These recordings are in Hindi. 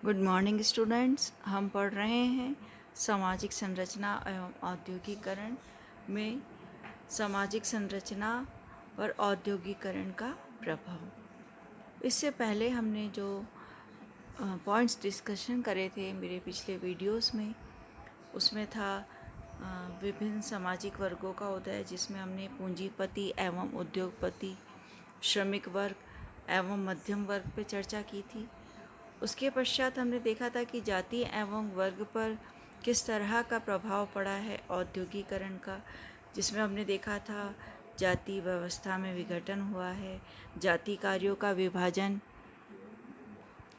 Good morning students. हम पढ़ रहे हैं सामाजिक संरचना एवं औद्योगिकरण में सामाजिक संरचना पर औद्योगिकरण का प्रभाव। इससे पहले हमने जो पॉइंट्स डिस्कशन करे थे मेरे पिछले वीडियोस में, उसमें था विभिन्न सामाजिक वर्गों का उदय, जिसमें हमने पूंजीपति एवं उद्योगपति, श्रमिक वर्ग एवं मध्यम वर्ग पर चर्चा की थी। उसके पश्चात हमने देखा था कि जाति एवं वर्ग पर किस तरह का प्रभाव पड़ा है औद्योगिकरण का, जिसमें हमने देखा था जाति व्यवस्था में विघटन हुआ है, जाति कार्यों का विभाजन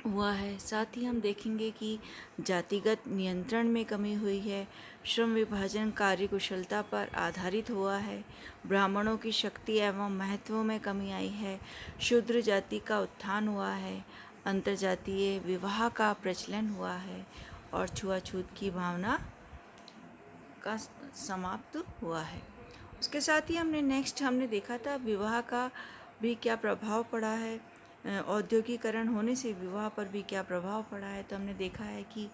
हुआ है। साथ ही हम देखेंगे कि जातिगत नियंत्रण में कमी हुई है, श्रम विभाजन कार्य कुशलता पर आधारित हुआ है, ब्राह्मणों की शक्ति एवं महत्व में कमी आई है, शूद्र जाति का उत्थान हुआ है, अंतर्जातीय विवाह का प्रचलन हुआ है और छुआछूत की भावना का समाप्त हुआ है। उसके साथ ही हमने देखा था विवाह का भी क्या प्रभाव पड़ा है, औद्योगिकरण होने से विवाह पर भी क्या प्रभाव पड़ा है। तो हमने देखा है कि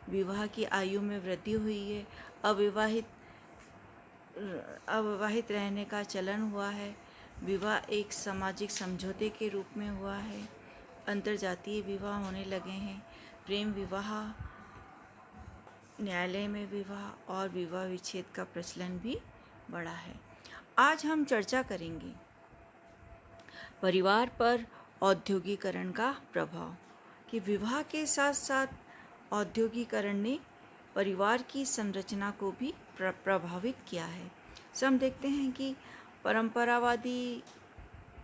विवाह की आयु में वृद्धि हुई है, अविवाहित अविवाहित रहने का चलन हुआ है, विवाह एक सामाजिक समझौते के रूप में हुआ है, अंतर्जातीय विवाह होने लगे हैं, प्रेम विवाह, न्यायालय में विवाह और विवाह विच्छेद का प्रचलन भी बढ़ा है। आज हम चर्चा करेंगे परिवार पर औद्योगिकरण का प्रभाव, कि विवाह के साथ साथ औद्योगिकरण ने परिवार की संरचना को भी प्रभावित किया है। सो हम देखते हैं कि परंपरावादी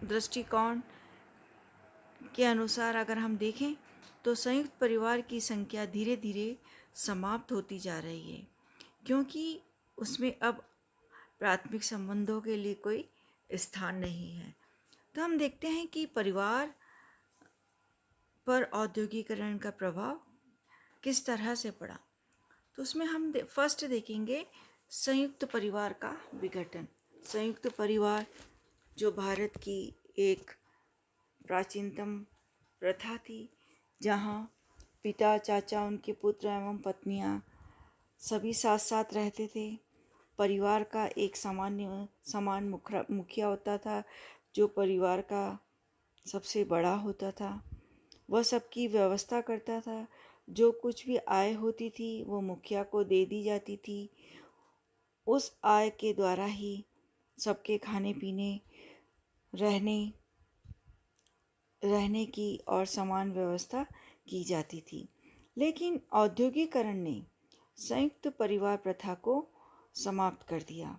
दृष्टिकोण के अनुसार अगर हम देखें तो संयुक्त परिवार की संख्या धीरे धीरे समाप्त होती जा रही है, क्योंकि उसमें अब प्राथमिक संबंधों के लिए कोई स्थान नहीं है। तो हम देखते हैं कि परिवार पर औद्योगिकरण का प्रभाव किस तरह से पड़ा। तो उसमें हम फर्स्ट देखेंगे संयुक्त परिवार का विघटन। संयुक्त परिवार जो भारत की एक प्राचीनतम प्रथा थी, जहाँ पिता, चाचा, उनके पुत्र एवं पत्नियाँ सभी साथ साथ रहते थे। परिवार का एक समान मुखिया होता था, जो परिवार का सबसे बड़ा होता था। वह सबकी व्यवस्था करता था। जो कुछ भी आय होती थी वो मुखिया को दे दी जाती थी। उस आय के द्वारा ही सबके खाने पीने, रहने की और समान व्यवस्था की जाती थी। लेकिन औद्योगिकरण ने संयुक्त परिवार प्रथा को समाप्त कर दिया।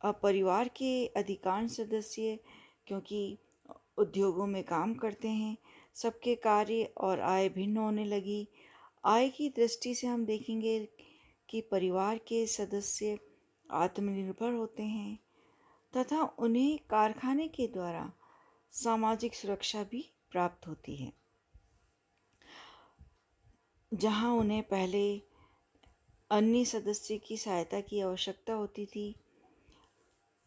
अब परिवार के अधिकांश सदस्य, क्योंकि उद्योगों में काम करते हैं, सबके कार्य और आय भिन्न होने लगी। आय की दृष्टि से हम देखेंगे कि परिवार के सदस्य आत्मनिर्भर होते हैं तथा उन्हें कारखाने के द्वारा सामाजिक सुरक्षा भी प्राप्त होती है। जहां उन्हें पहले अन्य सदस्य की सहायता की आवश्यकता होती थी,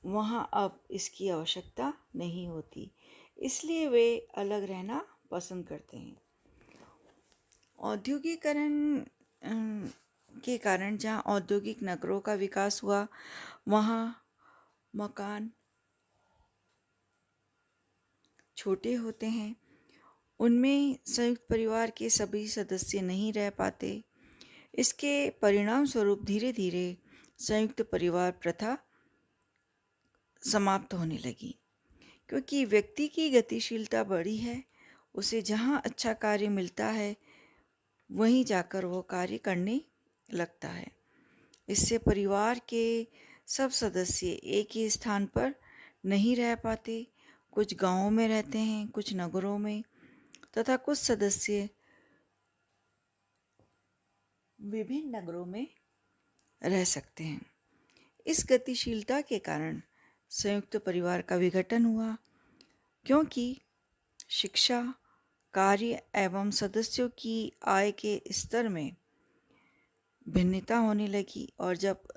वहां अब इसकी आवश्यकता नहीं होती, इसलिए वे अलग रहना पसंद करते हैं। औद्योगिकरण के कारण जहाँ औद्योगिक नगरों का विकास हुआ, वहाँ मकान छोटे होते हैं, उनमें संयुक्त परिवार के सभी सदस्य नहीं रह पाते। इसके परिणाम स्वरूप धीरे धीरे संयुक्त परिवार प्रथा समाप्त होने लगी, क्योंकि व्यक्ति की गतिशीलता बढ़ी है। उसे जहाँ अच्छा कार्य मिलता है वहीं जाकर वो कार्य करने लगता है। इससे परिवार के सब सदस्य एक ही स्थान पर नहीं रह पाते। कुछ गांवों में रहते हैं, कुछ नगरों में, तथा कुछ सदस्य विभिन्न नगरों में रह सकते हैं। इस गतिशीलता के कारण संयुक्त परिवार का विघटन हुआ, क्योंकि शिक्षा, कार्य एवं सदस्यों की आय के स्तर में भिन्नता होने लगी, और जब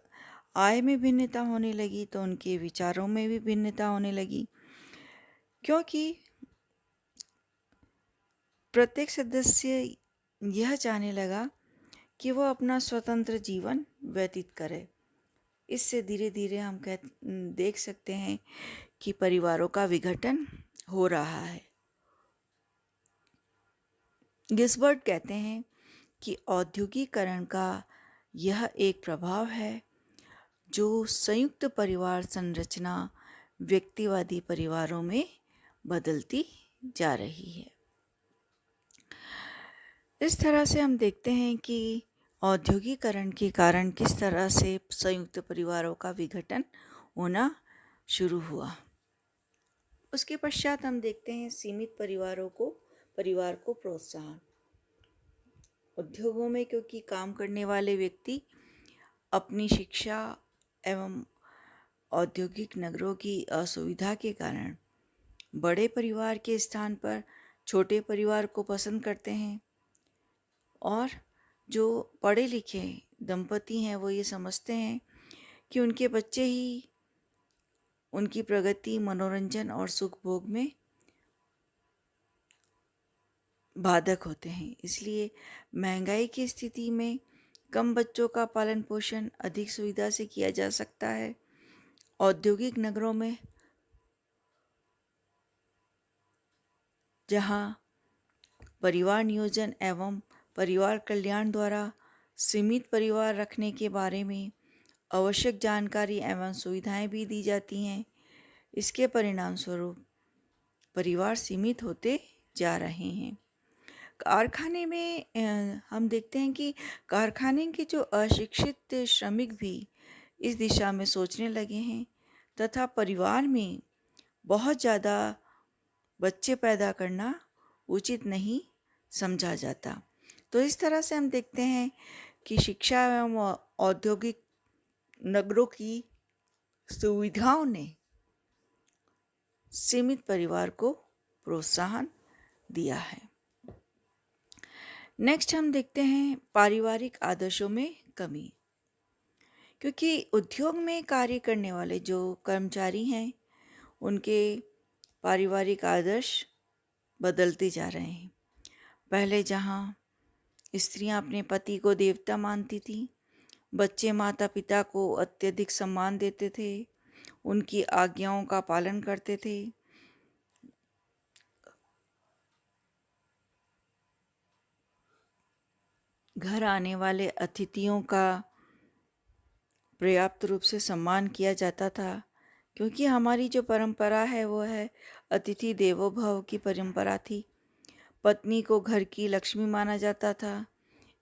आय में भिन्नता होने लगी तो उनके विचारों में भी भिन्नता होने लगी, क्योंकि प्रत्येक सदस्य यह चाहने लगा कि वो अपना स्वतंत्र जीवन व्यतीत करे। इससे धीरे धीरे हम देख सकते हैं कि परिवारों का विघटन हो रहा है। गिल्सबर्ट कहते हैं कि औद्योगिकरण का यह एक प्रभाव है जो संयुक्त परिवार संरचना व्यक्तिवादी परिवारों में बदलती जा रही है। इस तरह से हम देखते हैं कि औद्योगिकरण के कारण किस तरह से संयुक्त परिवारों का विघटन होना शुरू हुआ। उसके पश्चात हम देखते हैं सीमित परिवार को प्रोत्साहन। उद्योगों में क्योंकि काम करने वाले व्यक्ति अपनी शिक्षा एवं औद्योगिक नगरों की असुविधा के कारण बड़े परिवार के स्थान पर छोटे परिवार को पसंद करते हैं, और जो पढ़े लिखे दंपति हैं वो ये समझते हैं कि उनके बच्चे ही उनकी प्रगति, मनोरंजन और सुख भोग में बाधक होते हैं। इसलिए महंगाई की स्थिति में कम बच्चों का पालन पोषण अधिक सुविधा से किया जा सकता है। औद्योगिक नगरों में जहां परिवार नियोजन एवं परिवार कल्याण द्वारा सीमित परिवार रखने के बारे में आवश्यक जानकारी एवं सुविधाएं भी दी जाती हैं, इसके परिणाम स्वरूप परिवार सीमित होते जा रहे हैं। कारखाने में हम देखते हैं कि कारखाने के जो अशिक्षित श्रमिक भी इस दिशा में सोचने लगे हैं तथा परिवार में बहुत ज़्यादा बच्चे पैदा करना उचित नहीं समझा जाता। तो इस तरह से हम देखते हैं कि शिक्षा एवं औद्योगिक नगरों की सुविधाओं ने सीमित परिवार को प्रोत्साहन दिया है। नेक्स्ट हम देखते हैं पारिवारिक आदर्शों में कमी। क्योंकि उद्योग में कार्य करने वाले जो कर्मचारी हैं उनके पारिवारिक आदर्श बदलते जा रहे हैं। पहले जहाँ स्त्रियां अपने पति को देवता मानती थीं, बच्चे माता पिता को अत्यधिक सम्मान देते थे, उनकी आज्ञाओं का पालन करते थे, घर आने वाले अतिथियों का पर्याप्त रूप से सम्मान किया जाता था। क्योंकि हमारी जो परंपरा है वो है अतिथि देवो भव की परंपरा थी। पत्नी को घर की लक्ष्मी माना जाता था।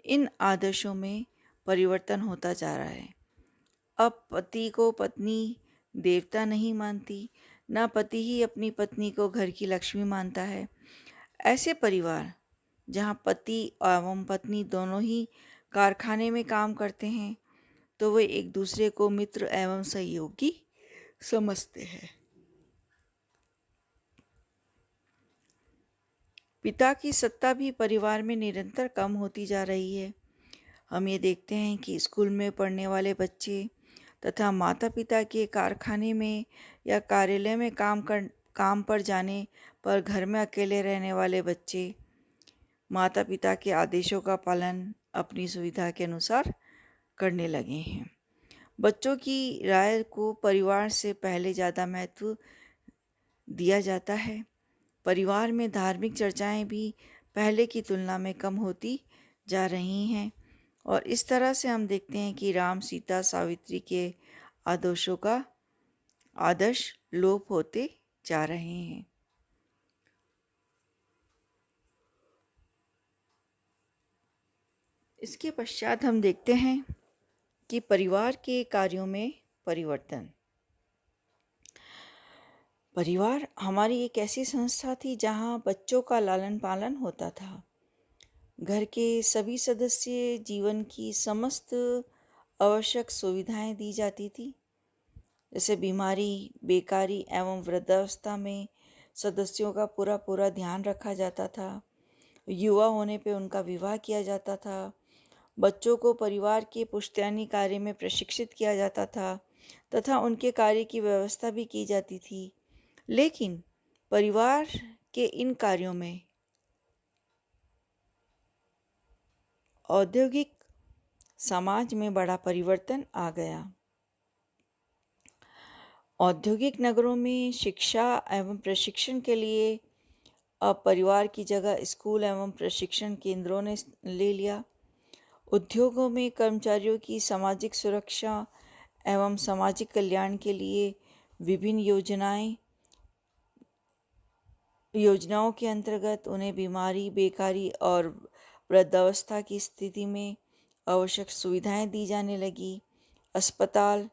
इन आदर्शों में परिवर्तन होता जा रहा है। अब पति को पत्नी देवता नहीं मानती, ना पति ही अपनी पत्नी को घर की लक्ष्मी मानता है। ऐसे परिवार जहाँ पति एवं पत्नी दोनों ही कारखाने में काम करते हैं तो वे एक दूसरे को मित्र एवं सहयोगी समझते हैं। पिता की सत्ता भी परिवार में निरंतर कम होती जा रही है। हम ये देखते हैं कि स्कूल में पढ़ने वाले बच्चे तथा माता पिता के कारखाने में या कार्यालय में काम पर जाने पर घर में अकेले रहने वाले बच्चे माता पिता के आदेशों का पालन अपनी सुविधा के अनुसार करने लगे हैं। बच्चों की राय को परिवार से पहले ज़्यादा महत्व दिया जाता है। परिवार में धार्मिक चर्चाएं भी पहले की तुलना में कम होती जा रही हैं, और इस तरह से हम देखते हैं कि राम सीता सावित्री के आदर्शों का आदर्श लोप होते जा रहे हैं। इसके पश्चात हम देखते हैं कि परिवार के कार्यों में परिवर्तन। परिवार हमारी एक ऐसी संस्था थी जहाँ बच्चों का लालन पालन होता था। घर के सभी सदस्य जीवन की समस्त आवश्यक सुविधाएं दी जाती थी। जैसे बीमारी, बेकारी एवं वृद्धावस्था में सदस्यों का पूरा ध्यान रखा जाता था। युवा होने पे उनका विवाह किया जाता था। बच्चों को परिवार के पुश्तैनी कार्य में प्रशिक्षित किया जाता था तथा उनके कार्य की व्यवस्था भी की जाती थी। लेकिन परिवार के इन कार्यों में औद्योगिक समाज में बड़ा परिवर्तन आ गया। औद्योगिक नगरों में शिक्षा एवं प्रशिक्षण के लिए अब परिवार की जगह स्कूल एवं प्रशिक्षण केंद्रों ने ले लिया। उद्योगों में कर्मचारियों की सामाजिक सुरक्षा एवं सामाजिक कल्याण के लिए विभिन्न योजनाओं के अंतर्गत उन्हें बीमारी, बेकारी और वृद्धावस्था की स्थिति में आवश्यक सुविधाएं दी जाने लगी। अस्पताल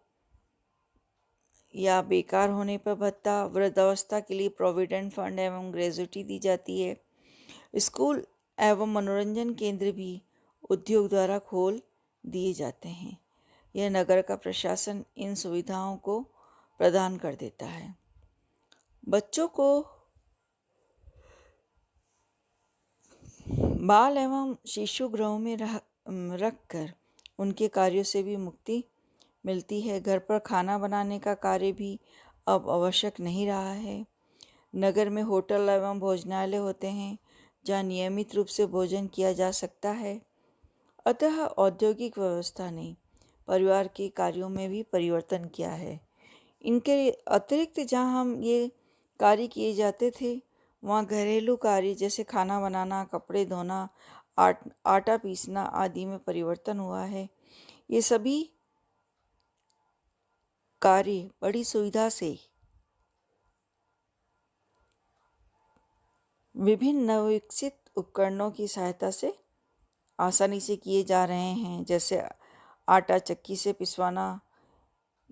या बेकार होने पर भत्ता, वृद्धावस्था के लिए प्रोविडेंट फंड एवं ग्रेजुटी दी जाती है। स्कूल एवं मनोरंजन केंद्र भी उद्योग द्वारा खोल दिए जाते हैं। यह नगर का प्रशासन इन सुविधाओं को प्रदान कर देता है। बच्चों को बाल एवं शिशु गृहों में रखकर उनके कार्यों से भी मुक्ति मिलती है। घर पर खाना बनाने का कार्य भी अब आवश्यक नहीं रहा है। नगर में होटल एवं भोजनालय होते हैं जहाँ नियमित रूप से भोजन किया जा सकता है। अतः औद्योगिक व्यवस्था ने परिवार के कार्यों में भी परिवर्तन किया है। इनके अतिरिक्त जहाँ हम ये कार्य किए जाते थे, वहाँ घरेलू कार्य जैसे खाना बनाना, कपड़े धोना, आटा पीसना आदि में परिवर्तन हुआ है। ये सभी कार्य बड़ी सुविधा से विभिन्न नवविकसित उपकरणों की सहायता से आसानी से किए जा रहे हैं, जैसे आटा चक्की से पिसवाना,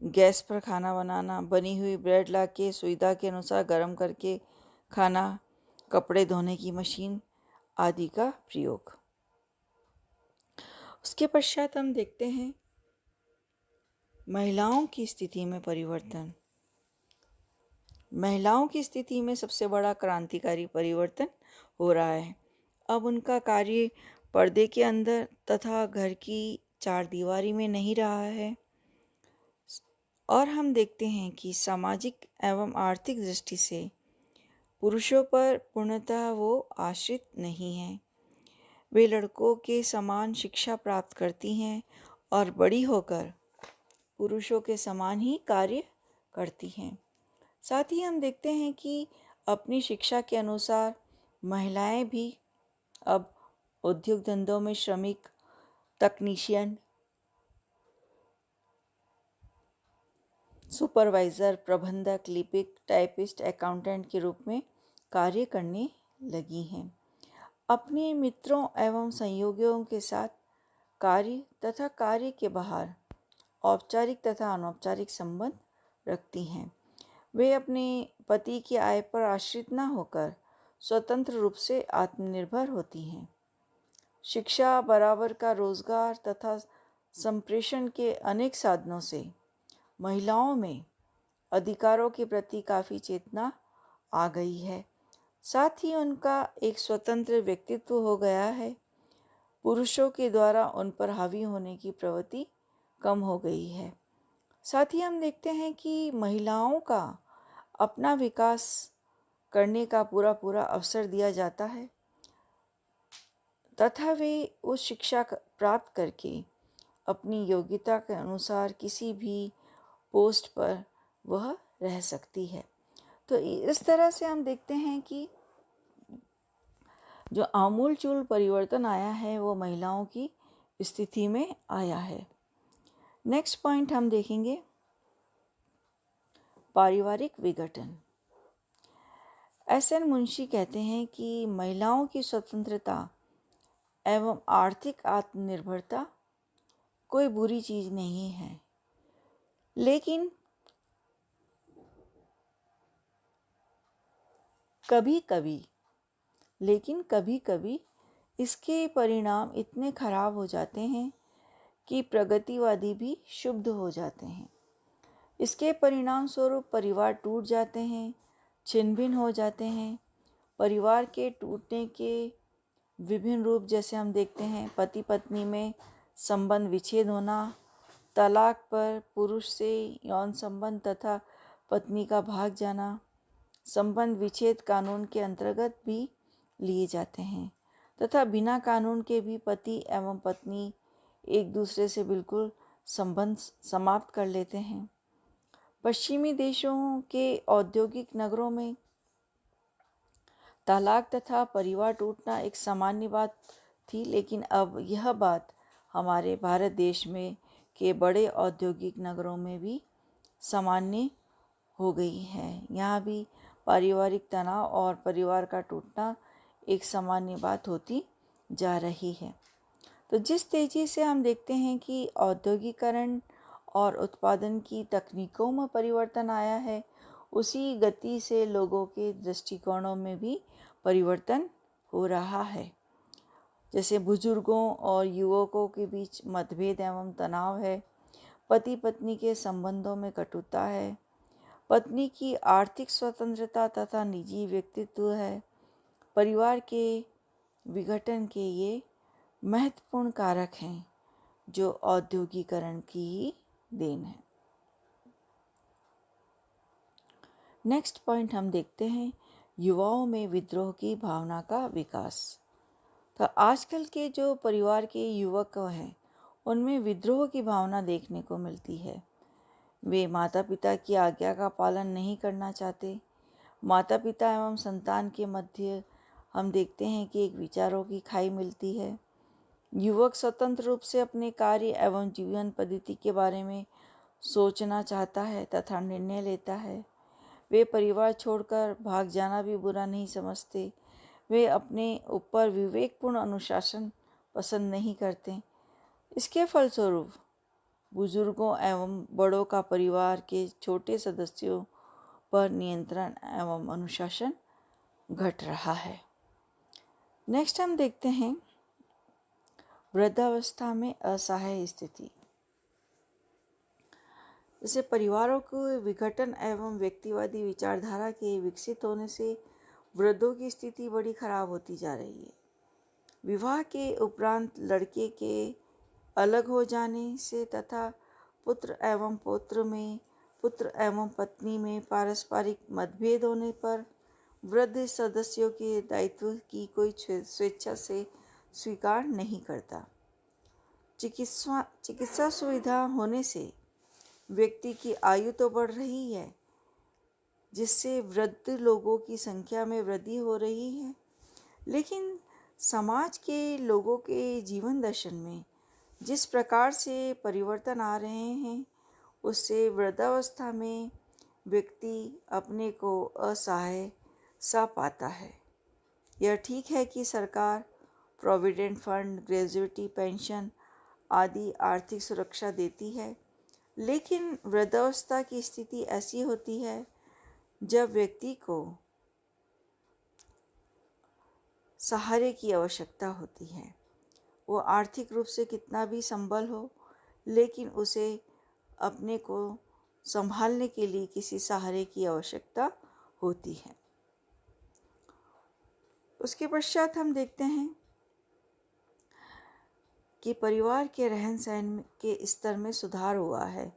गैस पर खाना बनाना, बनी हुई ब्रेड लाके सुविधा के अनुसार गर्म करके खाना, कपड़े धोने की मशीन आदि का प्रयोग। उसके पश्चात हम देखते हैं महिलाओं की स्थिति में परिवर्तन। महिलाओं की स्थिति में सबसे बड़ा क्रांतिकारी परिवर्तन हो रहा है। अब उनका कार्य पर्दे के अंदर तथा घर की चार दीवारी में नहीं रहा है और हम देखते हैं कि सामाजिक एवं आर्थिक दृष्टि से पुरुषों पर पूर्णतः वो आश्रित नहीं हैं। वे लड़कों के समान शिक्षा प्राप्त करती हैं और बड़ी होकर पुरुषों के समान ही कार्य करती हैं। साथ ही हम देखते हैं कि अपनी शिक्षा के अनुसार महिलाएं भी अब उद्योग धंधों में श्रमिक, तकनीशियन, सुपरवाइज़र, प्रबंधक, लिपिक, टाइपिस्ट, अकाउंटेंट के रूप में कार्य करने लगी हैं। अपने मित्रों एवं सहयोगियों के साथ कार्य तथा कार्य के बाहर औपचारिक तथा अनौपचारिक संबंध रखती हैं। वे अपने पति की आय पर आश्रित न होकर स्वतंत्र रूप से आत्मनिर्भर होती हैं। शिक्षा, बराबर का रोजगार तथा संप्रेषण के अनेक साधनों से महिलाओं में अधिकारों के प्रति काफ़ी चेतना आ गई है। साथ ही उनका एक स्वतंत्र व्यक्तित्व हो गया है। पुरुषों के द्वारा उन पर हावी होने की प्रवृत्ति कम हो गई है। साथ ही हम देखते हैं कि महिलाओं का अपना विकास करने का पूरा अवसर दिया जाता है तथा वे उस शिक्षा प्राप्त करके अपनी योग्यता के अनुसार किसी भी पोस्ट पर वह रह सकती है। तो इस तरह से हम देखते हैं कि जो आमूलचूल परिवर्तन आया है वो महिलाओं की स्थिति में आया है। नेक्स्ट पॉइंट हम देखेंगे पारिवारिक विघटन। एस.एन. मुंशी कहते हैं कि महिलाओं की स्वतंत्रता एवं आर्थिक आत्मनिर्भरता कोई बुरी चीज़ नहीं है, लेकिन कभी कभी इसके परिणाम इतने खराब हो जाते हैं कि प्रगतिवादी भी क्षुब्ध हो जाते हैं। इसके परिणाम स्वरूप परिवार टूट जाते हैं, छिन्न भिन्न हो जाते हैं। परिवार के टूटने के विभिन्न रूप जैसे हम देखते हैं पति पत्नी में संबंध विच्छेद होना, तलाक पर पुरुष से यौन संबंध तथा पत्नी का भाग जाना, संबंध विच्छेद कानून के अंतर्गत भी लिए जाते हैं तथा बिना कानून के भी पति एवं पत्नी एक दूसरे से बिल्कुल संबंध समाप्त कर लेते हैं। पश्चिमी देशों के औद्योगिक नगरों में तलाक तथा परिवार टूटना एक सामान्य बात थी, लेकिन अब यह बात हमारे भारत देश में के बड़े औद्योगिक नगरों में भी सामान्य हो गई है। यहाँ भी पारिवारिक तनाव और परिवार का टूटना एक सामान्य बात होती जा रही है। तो जिस तेज़ी से हम देखते हैं कि औद्योगिकरण और उत्पादन की तकनीकों में परिवर्तन आया है, उसी गति से लोगों के दृष्टिकोणों में भी परिवर्तन हो रहा है। जैसे बुजुर्गों और युवकों के बीच मतभेद एवं तनाव है, पति पत्नी के संबंधों में कटुता है, पत्नी की आर्थिक स्वतंत्रता तथा निजी व्यक्तित्व है। परिवार के विघटन के ये महत्वपूर्ण कारक हैं जो औद्योगिकरण की ही देन है। नेक्स्ट पॉइंट हम देखते हैं, युवाओं में विद्रोह की भावना का विकास। तो आजकल के जो परिवार के युवक हैं, उनमें विद्रोह की भावना देखने को मिलती है। वे माता पिता की आज्ञा का पालन नहीं करना चाहते। माता पिता एवं संतान के मध्य हम देखते हैं कि एक विचारों की खाई मिलती है। युवक स्वतंत्र रूप से अपने कार्य एवं जीवन पद्धति के बारे में सोचना चाहता है तथा निर्णय लेता है। वे परिवार छोड़कर भाग जाना भी बुरा नहीं समझते। वे अपने ऊपर विवेकपूर्ण अनुशासन पसंद नहीं करते। इसके फलस्वरूप बुजुर्गों एवं बड़ों का परिवार के छोटे सदस्यों पर नियंत्रण एवं अनुशासन घट रहा है। नेक्स्ट हम देखते हैं, वृद्धावस्था में असहाय स्थिति। जैसे परिवारों को विघटन एवं व्यक्तिवादी विचारधारा के विकसित होने से वृद्धों की स्थिति बड़ी खराब होती जा रही है। विवाह के उपरांत लड़के के अलग हो जाने से तथा पुत्र एवं पौत्र में, पुत्र एवं पत्नी में पारस्परिक मतभेद होने पर वृद्ध सदस्यों के दायित्व की कोई स्वेच्छा से स्वीकार नहीं करता। चिकित्सा सुविधा होने से व्यक्ति की आयु तो बढ़ रही है, जिससे वृद्ध लोगों की संख्या में वृद्धि हो रही है, लेकिन समाज के लोगों के जीवन दर्शन में जिस प्रकार से परिवर्तन आ रहे हैं, उससे वृद्धावस्था में व्यक्ति अपने को असहाय सा पाता है। यह ठीक है कि सरकार प्रोविडेंट फंड, ग्रेजुएटी पेंशन आदि आर्थिक सुरक्षा देती है, लेकिन वृद्धावस्था की स्थिति ऐसी होती है जब व्यक्ति को सहारे की आवश्यकता होती है। वो आर्थिक रूप से कितना भी संबल हो, लेकिन उसे अपने को संभालने के लिए किसी सहारे की आवश्यकता होती है। उसके पश्चात हम देखते हैं कि परिवार के रहन सहन के स्तर में सुधार हुआ है,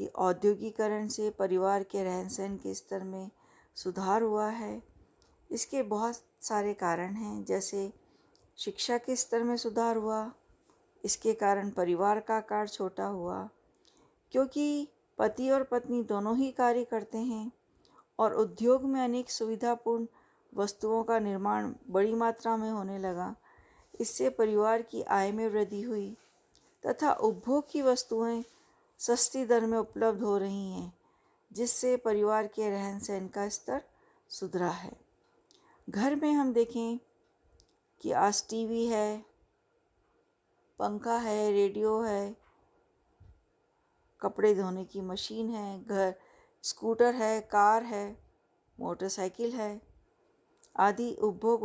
कि औद्योगिकरण से परिवार के रहन सहन के स्तर में सुधार हुआ है। इसके बहुत सारे कारण हैं, जैसे शिक्षा के स्तर में सुधार हुआ, इसके कारण परिवार का आकार छोटा हुआ, क्योंकि पति और पत्नी दोनों ही कार्य करते हैं और उद्योग में अनेक सुविधापूर्ण वस्तुओं का निर्माण बड़ी मात्रा में होने लगा। इससे परिवार की आय में वृद्धि हुई तथा उपभोग की वस्तुएं सस्ती दर में उपलब्ध हो रही हैं, जिससे परिवार के रहन सहन का स्तर सुधरा है। घर में हम देखें कि आज टीवी है, पंखा है, रेडियो है, कपड़े धोने की मशीन है, घर स्कूटर है, कार है, मोटरसाइकिल है आदि उपभोग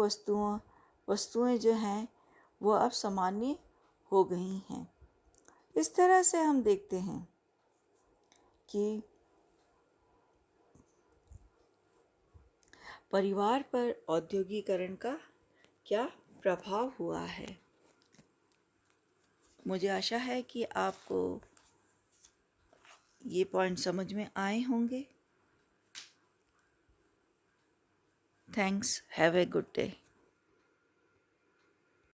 वस्तुएं जो हैं वो अब सामान्य हो गई हैं। इस तरह से हम देखते हैं कि परिवार पर औद्योगिकरण का क्या प्रभाव हुआ है। मुझे आशा है कि आपको ये पॉइंट समझ में आए होंगे। Thanks, have a good day.